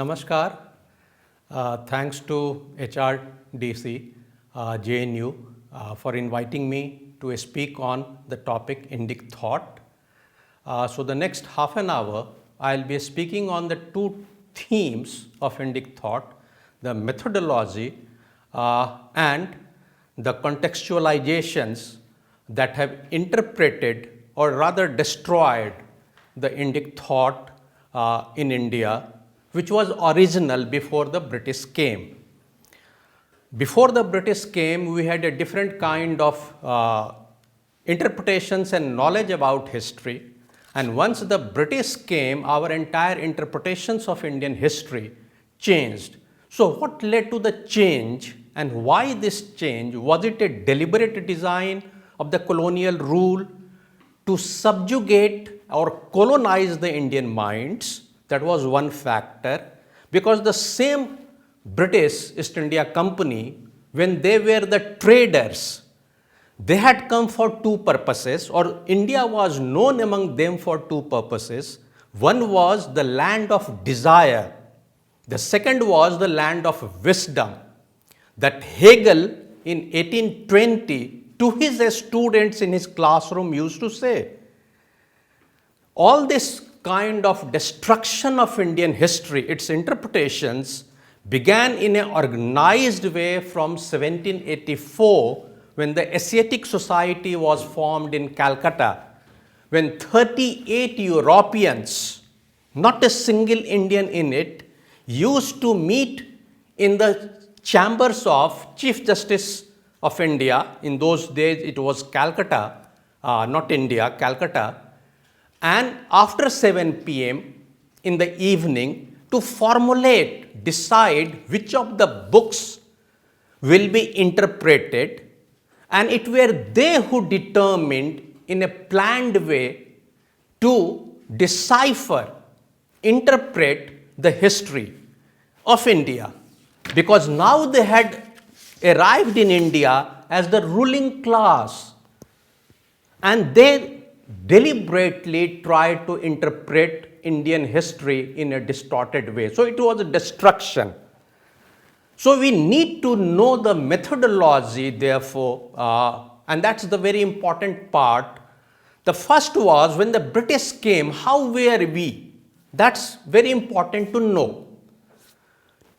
Namaskar. Thanks to HRDC, JNU for inviting me to speak on the topic Indic thought. So the next half an hour, I'll be speaking on the two themes of Indic thought, the methodology and the contextualizations that have interpreted or rather destroyed the Indic thought in India, which was original before the British came. Before the British came, we had a different kind of interpretations and knowledge about history. And once the British came, our entire interpretations of Indian history changed. So what led to the change and why this change? Was it a deliberate design of the colonial rule to subjugate or colonize the Indian minds? That was one factor, because the same British East India Company, when they were the traders, they had come for two purposes, or India was known among them for two purposes. One was the land of desire. The second was the land of wisdom. That Hegel in 1820 to his students in his classroom used to say, all this kind of destruction of Indian history, its interpretations began in an organized way from 1784 when the Asiatic Society was formed in Calcutta, when 38 Europeans, not a single Indian in it, used to meet in the chambers of Chief Justice of India. In those days it was Calcutta, not India, Calcutta. And after 7 p.m. in the evening to formulate, decide which of the books will be interpreted, and it were they who determined in a planned way to decipher, interpret the history of India, because now they had arrived in India as the ruling class, and they deliberately tried to interpret Indian history in a distorted way. So it was a destruction. So we need to know the methodology, therefore, and that's the very important part. The first was when the British came, how were we? That's very important to know.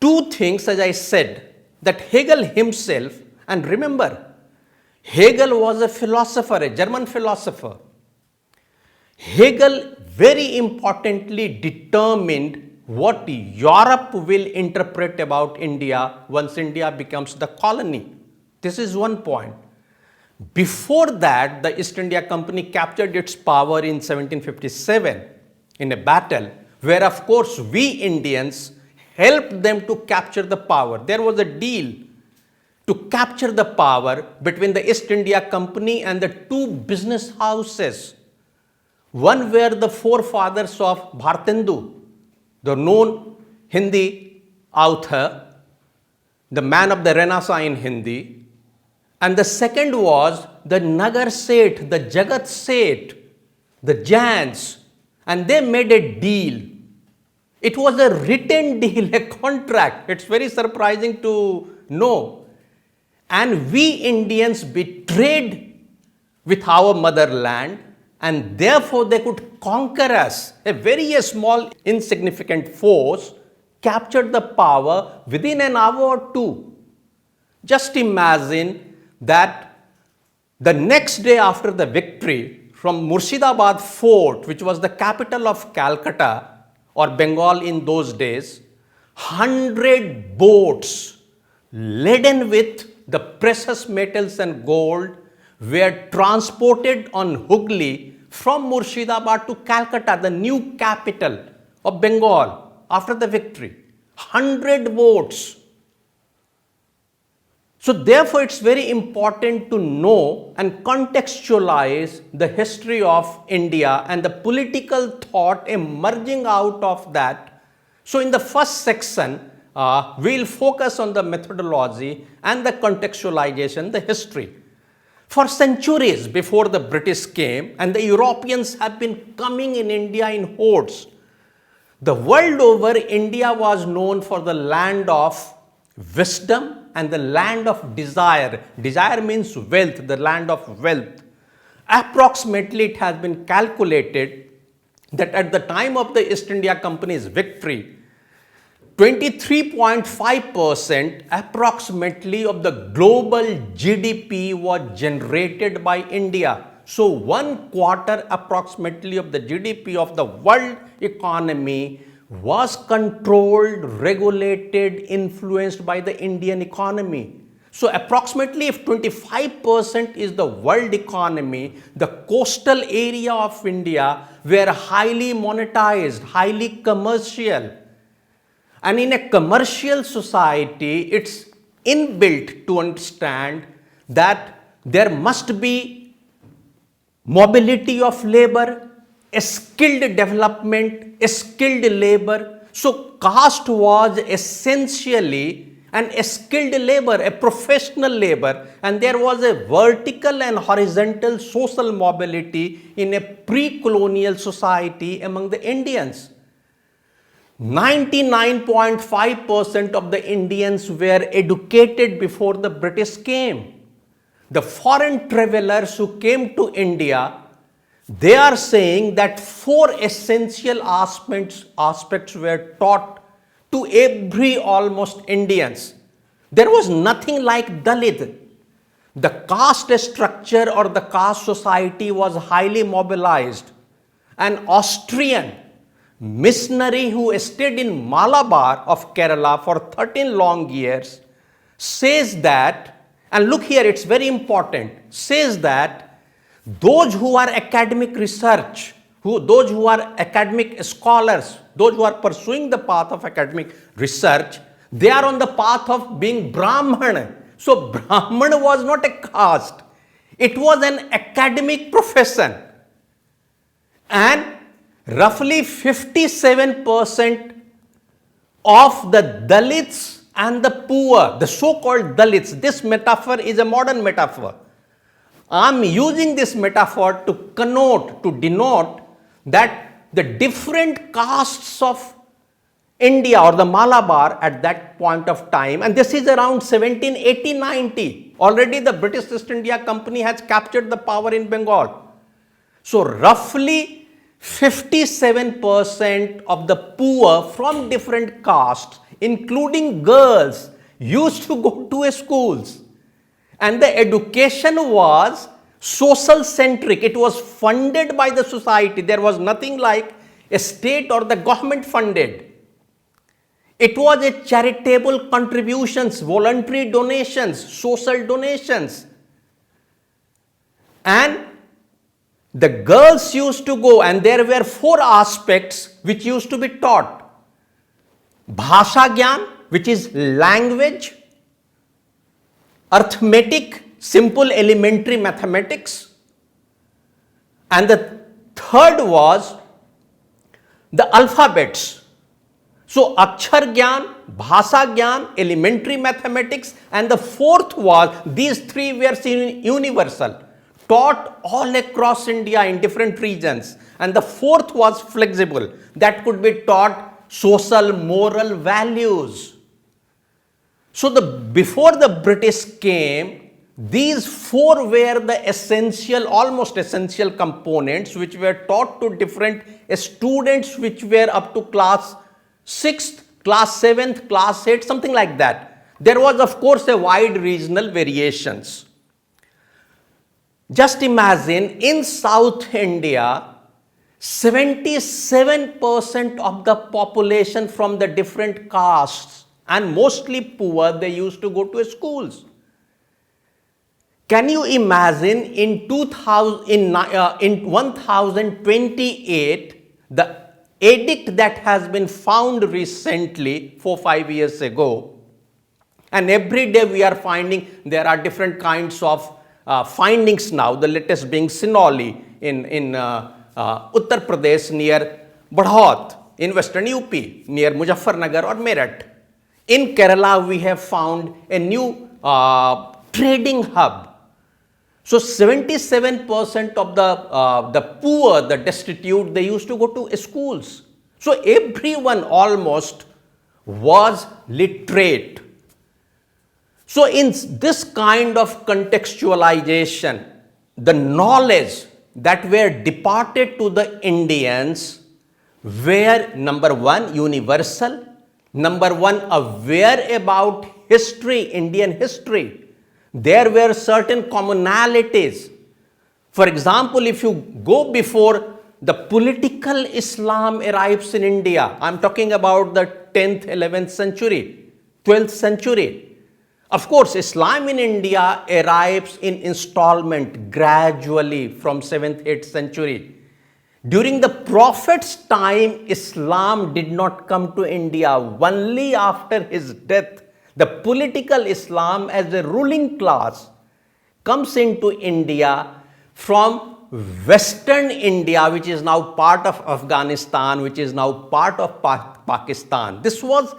Two things, as I said, that Hegel himself, and remember, Hegel was a philosopher, a German philosopher. Hegel very importantly determined what Europe will interpret about India once India becomes the colony. This is one point. Before that, the East India Company captured its power in 1757 in a battle where, of course, we Indians helped them to capture the power. There was a deal to capture the power between the East India Company and the two business houses. One were the forefathers of Bhartendu, the known Hindi author, the man of the Renaissance in Hindi. And the second was the Nagar Seth, the Jagat Seth, the Jains, and they made a deal. It was a written deal, a contract. It's very surprising to know. And we Indians betrayed with our motherland, and therefore they could conquer us. A very small, insignificant force captured the power within an hour or two. Just imagine that the next day after the victory, from Murshidabad fort, which was the capital of Calcutta or Bengal in those days, 100 boats laden with the precious metals and gold were transported on Hooghly from Murshidabad to Calcutta, the new capital of Bengal, after the victory. 100 boats. So therefore, it's very important to know and contextualize the history of India and the political thought emerging out of that. So in the first section, we'll focus on the methodology and the contextualization, the history. For centuries before the British came, and the Europeans have been coming in India in hordes, The world over, India was known for the land of wisdom and the land of desire. Desire means wealth, the land of wealth. Approximately, it has been calculated that at the time of the East India Company's victory, 23.5% approximately of the global GDP was generated by India. So, 1/4 approximately of the GDP of the world economy was controlled, regulated, influenced by the Indian economy. So, approximately if 25% is the world economy, the coastal area of India were highly monetized, highly commercial. And in a commercial society, it's inbuilt to understand that there must be mobility of labor, a skilled development, a skilled labor. So, caste was essentially a skilled labor, a professional labor, and there was a vertical and horizontal social mobility in a pre-colonial society among the Indians. 99.5% of the Indians were educated before the British came. The foreign travelers who came to India, they are saying that 4 essential aspects were taught to every almost Indians. There was nothing like Dalit. The caste structure or the caste society was highly mobilized. An Austrian missionary who stayed in Malabar of Kerala for 13 long years says that, and look here, it's very important, says that those who are academic research, those who are academic scholars, those who are pursuing the path of academic research, they are on the path of being Brahman. So, Brahman was not a caste, it was an academic profession. And roughly 57% of the Dalits and the poor, the so-called Dalits, this metaphor is a modern metaphor. I am using this metaphor to connote, to denote that the different castes of India or the Malabar at that point of time, and this is around 1780-90, already the British East India Company has captured the power in Bengal. So, roughly 57% of the poor from different castes, including girls, used to go to schools. And the education was social centric. It was funded by the society. There was nothing like a state or the government funded. It was a charitable contributions, voluntary donations, social donations. And the girls used to go, and there were 4 aspects which used to be taught. Bhasha Gyan, which is language, arithmetic, simple elementary mathematics, and the third was the alphabets. So, Akshar Gyan, Bhasha Gyan, elementary mathematics, and the fourth was, these 3 were universal, taught all across India in different regions, and the fourth was flexible, that could be taught social moral values. So, before the British came, these 4 were the essential, almost essential components which were taught to different students which were up to class 6th, class 7th, class 8th, something like that. There was of course a wide regional variations. Just imagine in South India, 77% of the population from the different castes and mostly poor, they used to go to schools. Can you imagine in 1028, the edict that has been found recently 4-5 years ago, and every day we are finding there are different kinds of findings now, the latest being Sinoli in Uttar Pradesh near Badhaut, in western UP near Muzaffarnagar or Meerut. In Kerala, we have found a new trading hub. So, 77% of the poor, the destitute, they used to go to schools. So everyone almost was literate. So in this kind of contextualization, the knowledge that were departed to the Indians were, number one, universal, number one, aware about history, Indian history. There were certain commonalities. For example, if you go before the political Islam arrives in India, I'm talking about the 10th, 11th century, 12th century. Of course, Islam in India arrives in installment gradually from 7th, 8th century. During the Prophet's time, Islam did not come to India. Only after his death, the political Islam as a ruling class comes into India from Western India, which is now part of Afghanistan, which is now part of Pakistan. This was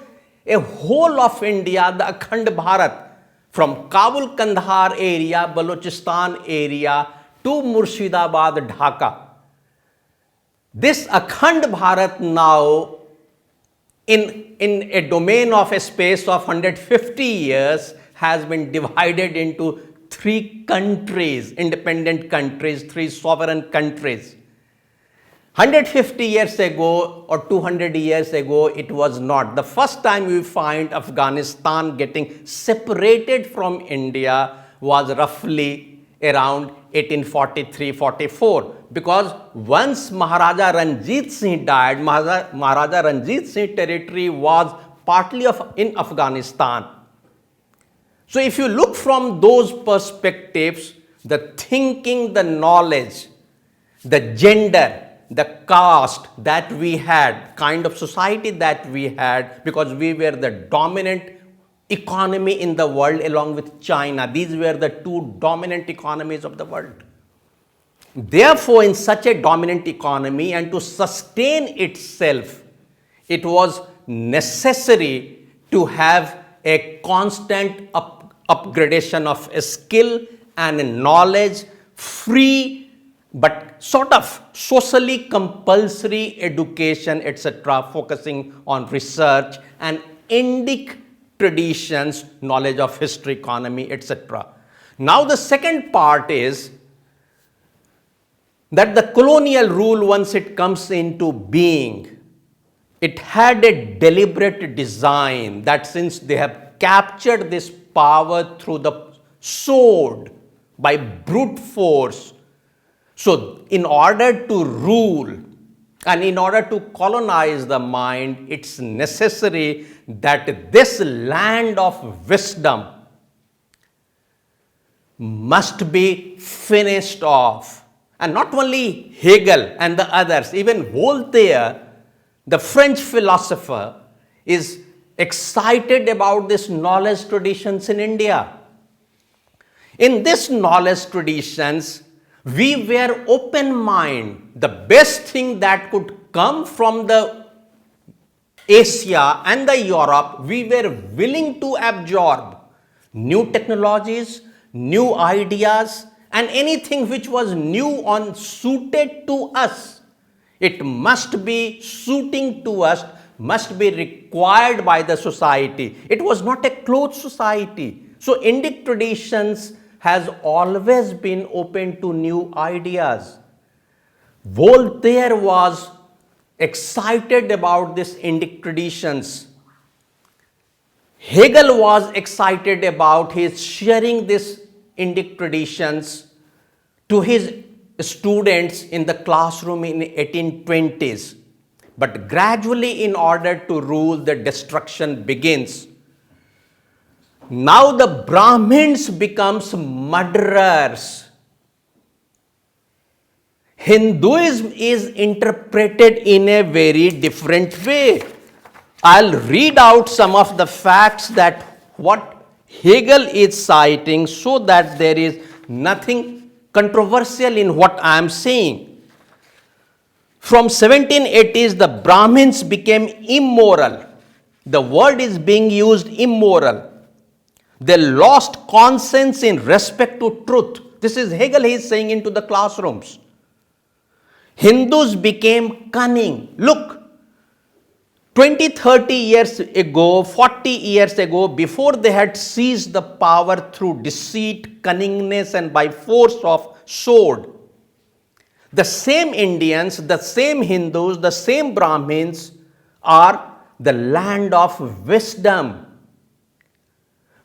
a whole of India, the Akhand Bharat, from Kabul, Kandahar area, Balochistan area to Murshidabad, Dhaka. This Akhand Bharat now, in a domain of a space of 150 years, has been divided into three countries, independent countries, three sovereign countries. 150 years ago or 200 years ago, it was not. The first time we find Afghanistan getting separated from India was roughly around 1843-44, because once Maharaja Ranjit Singh died, Maharaja Ranjit Singh territory was partly in Afghanistan. So if you look from those perspectives, the thinking, the knowledge, the gender, the caste that we had, kind of society that we had, because we were the dominant economy in the world along with China. These were the two dominant economies of the world. Therefore, in such a dominant economy, and to sustain itself, it was necessary to have a constant upgradation of a skill and knowledge, free but sort of socially compulsory education, etc., focusing on research and Indic traditions, knowledge of history, economy, etc. Now the second part is that the colonial rule, once it comes into being, it had a deliberate design that since they have captured this power through the sword by brute force, so in order to rule and in order to colonize the mind, it's necessary that this land of wisdom must be finished off. And not only Hegel and the others, even Voltaire, the French philosopher, is excited about this knowledge traditions in India. In this knowledge traditions, we were open-minded. The best thing that could come from the Asia and the Europe, we were willing to absorb new technologies, new ideas, and anything which was new and suited to us. It must be suiting to us, must be required by the society. It was not a closed society. So Indic traditions has always been open to new ideas. Voltaire was excited about this Indic traditions. Hegel was excited about his sharing this Indic traditions to his students in the classroom in 1820s. But gradually, in order to rule, the destruction begins. Now the Brahmins becomes murderers. Hinduism is interpreted in a very different way. I'll read out some of the facts that what Hegel is citing, so that there is nothing controversial in what I am saying. From 1780s, the Brahmins became immoral. The word is being used immoral. They lost conscience in respect to truth. This is Hegel, he is saying into the classrooms. Hindus became cunning. Look, 20, 30 years ago, 40 years ago, before they had seized the power through deceit, cunningness, and by force of sword, the same Indians, the same Hindus, the same Brahmins are the land of wisdom.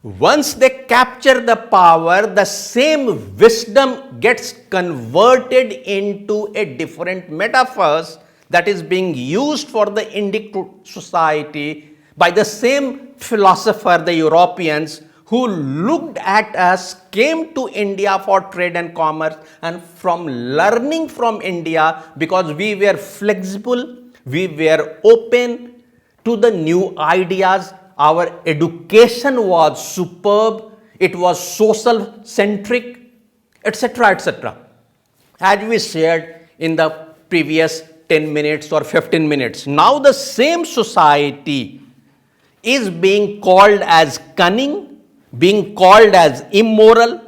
Once they capture the power, the same wisdom gets converted into a different metaphors that is being used for the Indic society by the same philosopher, the Europeans, who looked at us, came to India for trade and commerce, and from learning from India, because we were flexible, we were open to the new ideas, our education was superb, it was social centric, etc., etc. As we shared in the previous 10 minutes or 15 minutes. Now the same society is being called as cunning, being called as immoral,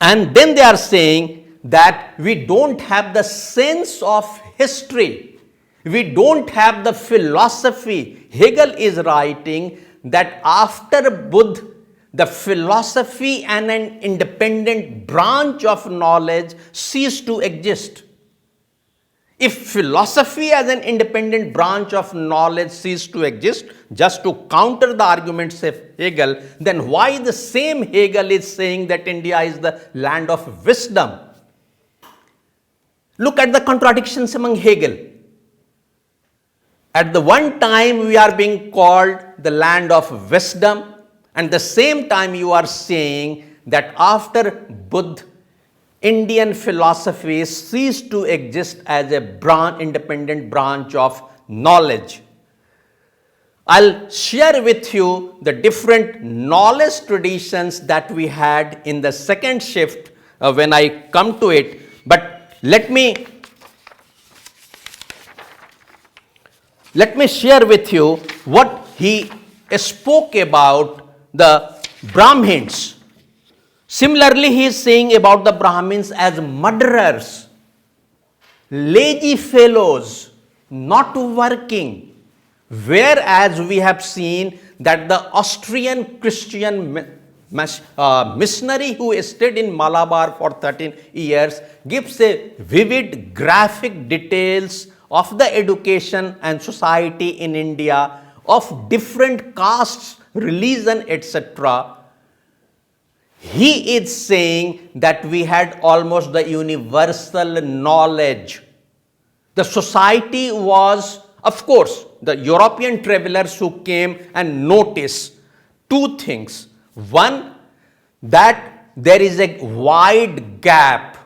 and then they are saying that we don't have the sense of history, we don't have the philosophy. Hegel is writing that after Buddha, the philosophy and an independent branch of knowledge ceased to exist. If philosophy as an independent branch of knowledge ceased to exist, just to counter the arguments of Hegel, then why the same Hegel is saying that India is the land of wisdom? Look at the contradictions among Hegel. At the one time we are being called the land of wisdom, and the same time you are saying that after Buddha, Indian philosophy ceased to exist as a independent branch of knowledge. I'll share with you the different knowledge traditions that we had in the second shift when I come to it. But let me share with you what he spoke about the Brahmins. Similarly, he is saying about the Brahmins as murderers, lazy fellows, not working. Whereas we have seen that the Austrian Christian missionary who stayed in Malabar for 13 years gives a vivid graphic details of the education and society in India of different castes, religion, etc. He is saying that we had almost the universal knowledge. The society was, of course, the European travelers who came and noticed two things. One, that there is a wide gap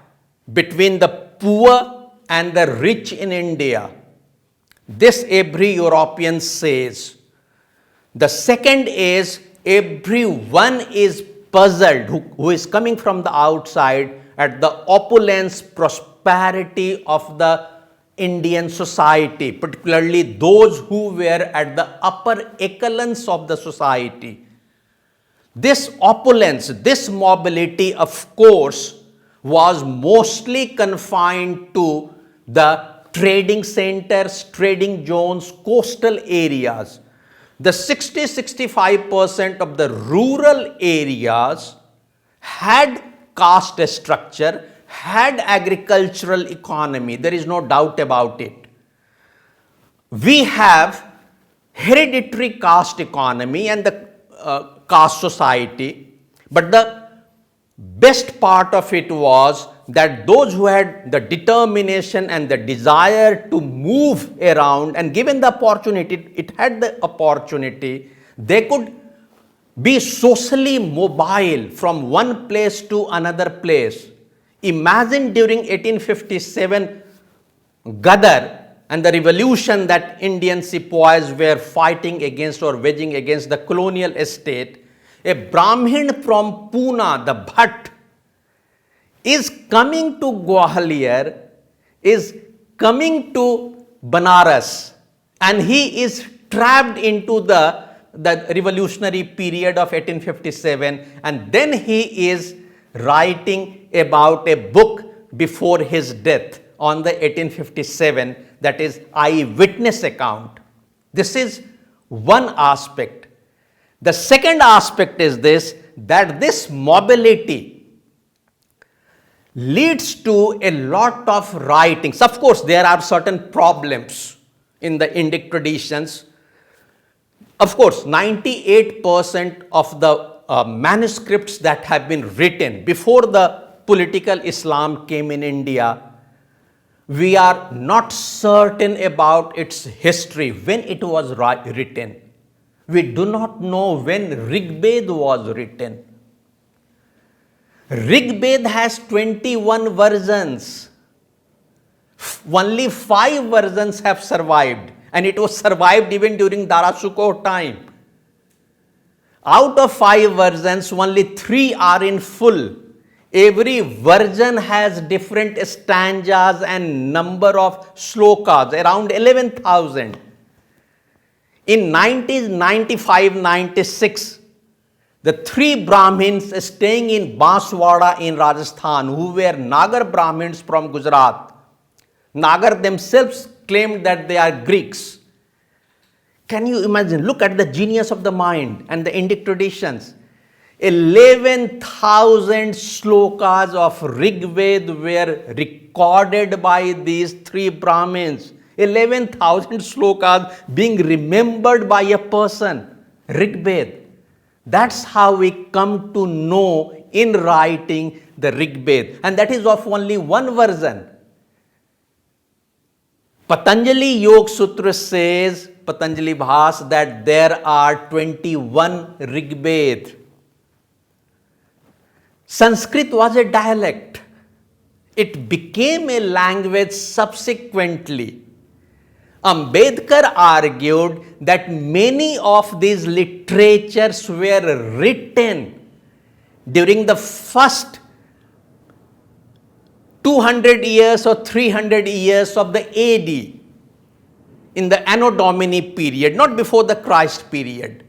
between the poor and the rich in India. This every European says. The second is everyone is puzzled who is coming from the outside at the opulence, prosperity of the Indian society, particularly those who were at the upper echelons of the society. This opulence, this mobility, of course, was mostly confined to the trading centers, trading zones, coastal areas. The 60-65% of the rural areas had caste structure, had agricultural economy. There is no doubt about it. We have hereditary caste economy and the caste society, but the best part of it was that those who had the determination and the desire to move around and given the opportunity, it had the opportunity, they could be socially mobile from one place to another place. Imagine during 1857 Gadar and the revolution that Indian sepoys were fighting against or waging against the colonial estate. A Brahmin from Pune, the Bhatt, is coming to Gwalior, is coming to Banaras, and he is trapped into the revolutionary period of 1857, and then he is writing about a book before his death on the 1857, that is eyewitness account. This is one aspect. The second aspect is this, that this mobility leads to a lot of writings. Of course, there are certain problems in the Indic traditions. Of course, 98% of the manuscripts that have been written before the political Islam came in India, we are not certain about its history, when it was written. We do not know when Rig Veda was written. Rig Veda has 21 versions. Only 5 versions have survived, and it was survived even during Darashikoh time. Out of 5 versions, only 3 are in full. Every version has different stanzas and number of slokas, around 11,000. In 1995-96, the 3 Brahmins staying in Banswara in Rajasthan, who were Nagar Brahmins from Gujarat, Nagar themselves claimed that they are Greeks. Can you imagine? Look at the genius of the mind and the Indic traditions. 11,000 slokas of Rig Veda were recorded by these 3 Brahmins. 11,000 slokas being remembered by a person. Rig Veda. That's how we come to know in writing the Rig Veda. And that is of only one version. Patanjali Yoga Sutra says, Patanjali Bhas, that there are 21 Rig Veda. Sanskrit was a dialect. It became a language subsequently. Ambedkar argued that many of these literatures were written during the first 200 years or 300 years of the AD, in the Anno Domini period, not before the Christ period.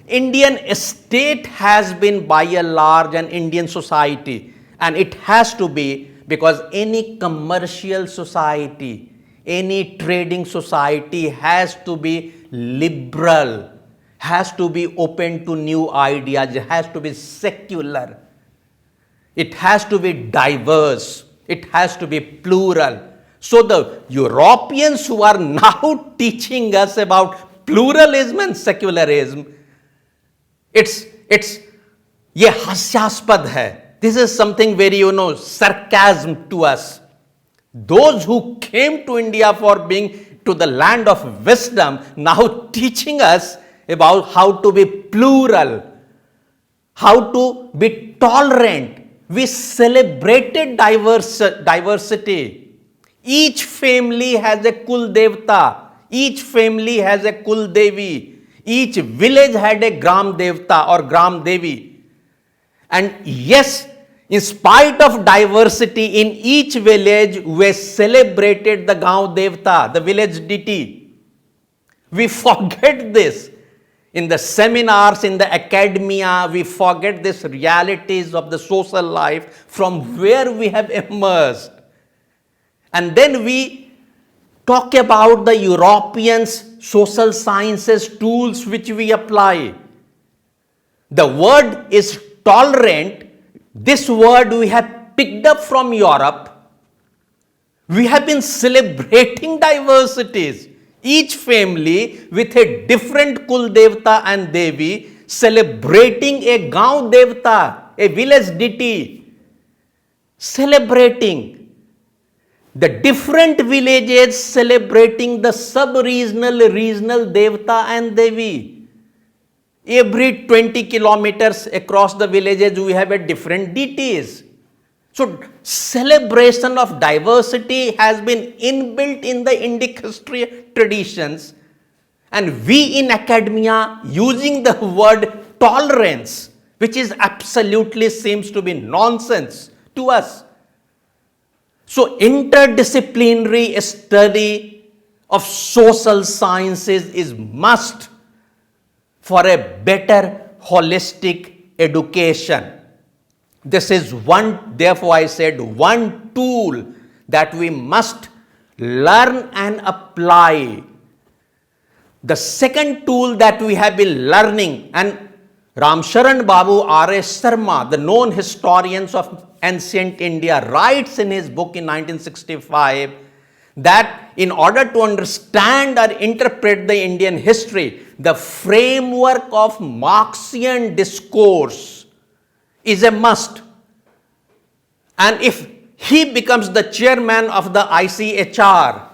Indian state has been by and large an Indian society, and it has to be, because any commercial society, any trading society has to be liberal, has to be open to new ideas, it has to be secular, it has to be diverse, it has to be plural. So the Europeans who are now teaching us about pluralism and secularism, it's ये हास्यास्पद है. This is something very, sarcasm to us. Those who came to India for being to the land of wisdom, now teaching us about how to be plural, how to be tolerant. We celebrated diversity. Each family has a Kul Devta. Each family has a Kul Devi. Each village had a Gram Devta or Gram Devi. And yes, in spite of diversity in each village, we celebrated the Gaon Devta, the village deity. We forget this. In the seminars, in the academia, we forget these realities of the social life from where we have emerged. And then we talk about the Europeans' social sciences tools which we apply. The word is tolerant. This word we have picked up from Europe. We have been celebrating diversities. Each family with a different Kul Devta and Devi, celebrating a Gaon Devta, a village deity, celebrating. The different villages celebrating the sub-regional, regional Devta and Devi. Every 20 kilometers across the villages, we have a different deities. So, celebration of diversity has been inbuilt in the Indic history traditions, and we in academia using the word tolerance, which is absolutely seems to be nonsense to us. So, interdisciplinary study of social sciences is must for a better holistic education. This is one, therefore I said, one tool that we must learn and apply. The second tool that we have been learning, and Ramcharan Babu R.S. Sharma, the known historians of ancient India, writes in his book in 1965 that in order to understand or interpret the Indian history, the framework of Marxian discourse is a must. And if he becomes the chairman of the ICHR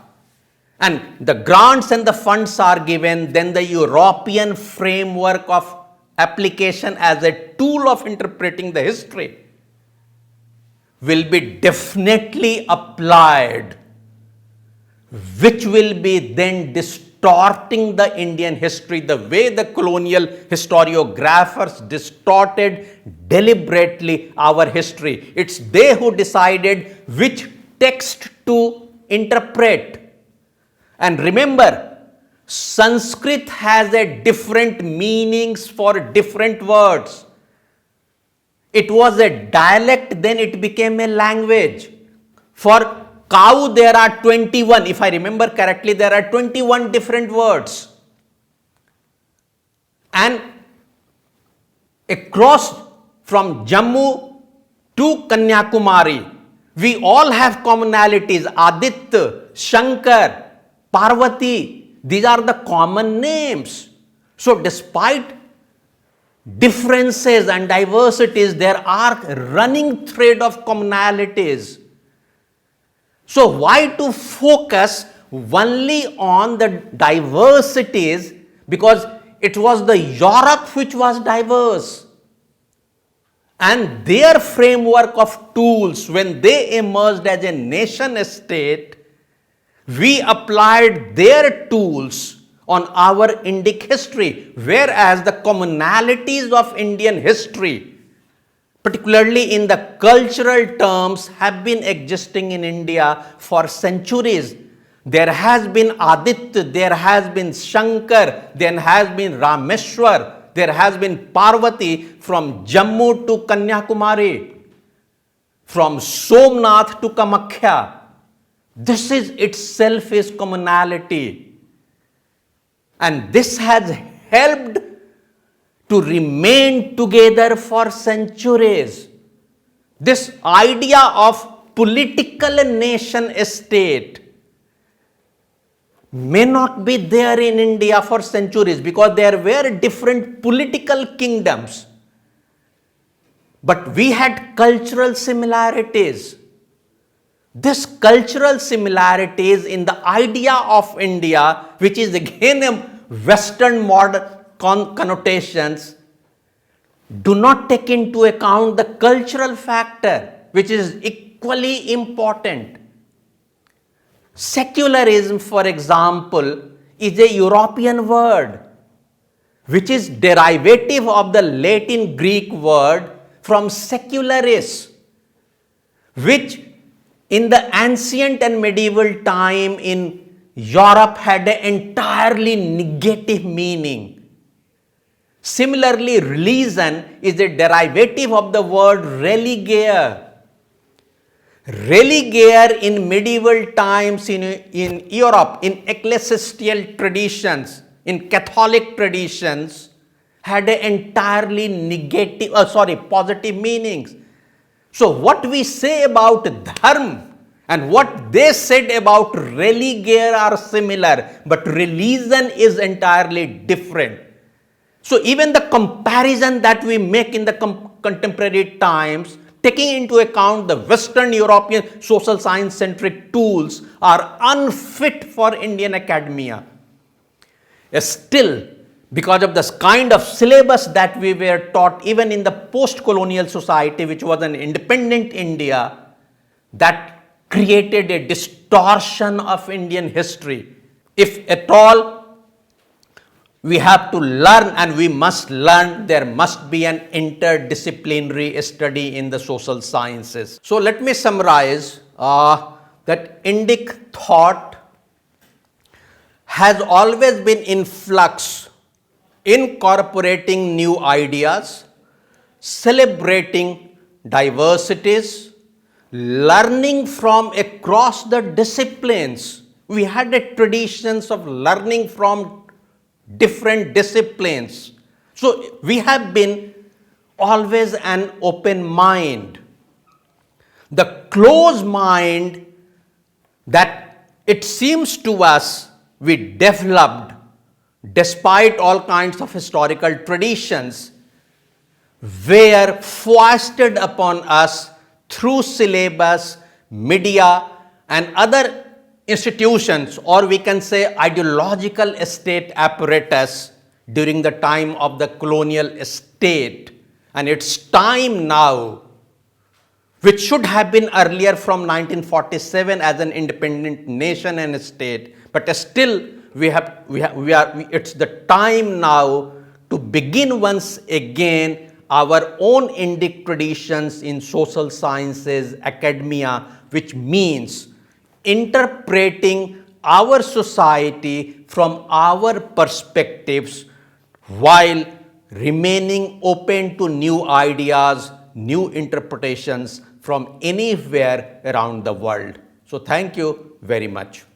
and the grants and the funds are given, then the European framework of application as a tool of interpreting the history will be definitely applied, which will be then distorting the Indian history the way the colonial historiographers distorted deliberately our history. It's they who decided which text to interpret. And remember, Sanskrit has a different meanings for different words. It was a dialect, then it became a language. For cow, there are 21. If I remember correctly, there are 21 different words. And across from Jammu to Kanyakumari, we all have commonalities. Aditya, Shankar, Parvati, these are the common names. So despite differences and diversities, there are running thread of commonalities. So why to focus only on the diversities? Because it was the Europe which was diverse. And their framework of tools, when they emerged as a nation state, we applied their tools on our Indic history, whereas the commonalities of Indian history, particularly in the cultural terms, have been existing in India for centuries. There has been Aditya, there has been Shankar, there has been Rameshwar, there has been Parvati from Jammu to Kanyakumari, from Somnath to Kamakhya. This is itself is commonality. And this has helped to remain together for centuries. This idea of political nation state may not be there in India for centuries because there were different political kingdoms. But we had cultural similarities. This cultural similarities in the idea of India, which is again a Western modern connotations, do not take into account the cultural factor, which is equally important. Secularism, for example, is a European word, which is derivative of the Latin Greek word from secularis, which in the ancient and medieval time in Europe had an entirely negative meaning. Similarly, religion is a derivative of the word religare. Religare in medieval times in Europe, in ecclesiastical traditions, in Catholic traditions, had an entirely positive meanings. So what we say about dharma and what they said about religare are similar, but religion is entirely different. So even the comparison that we make in the contemporary times, taking into account the Western European social science centric tools, are unfit for Indian academia. Still, because of this kind of syllabus that we were taught even in the post-colonial society, which was an independent India, that created a distortion of Indian history. If at all we have to learn, and we must learn, there must be an interdisciplinary study in the social sciences. So let me summarize that Indic thought has always been in flux, incorporating new ideas, celebrating diversities, learning from across the disciplines. We had a traditions of learning from different disciplines. So we have been always an open mind. The closed mind that it seems to us we developed despite all kinds of historical traditions were foisted upon us through syllabus, media, and other institutions, or we can say ideological state apparatus during the time of the colonial state. And it's time now, which should have been earlier from 1947 as an independent nation and state, but still it's the time now to begin once again our own Indic traditions in social sciences, academia, which means interpreting our society from our perspectives while remaining open to new ideas, new interpretations from anywhere around the world. So thank you very much.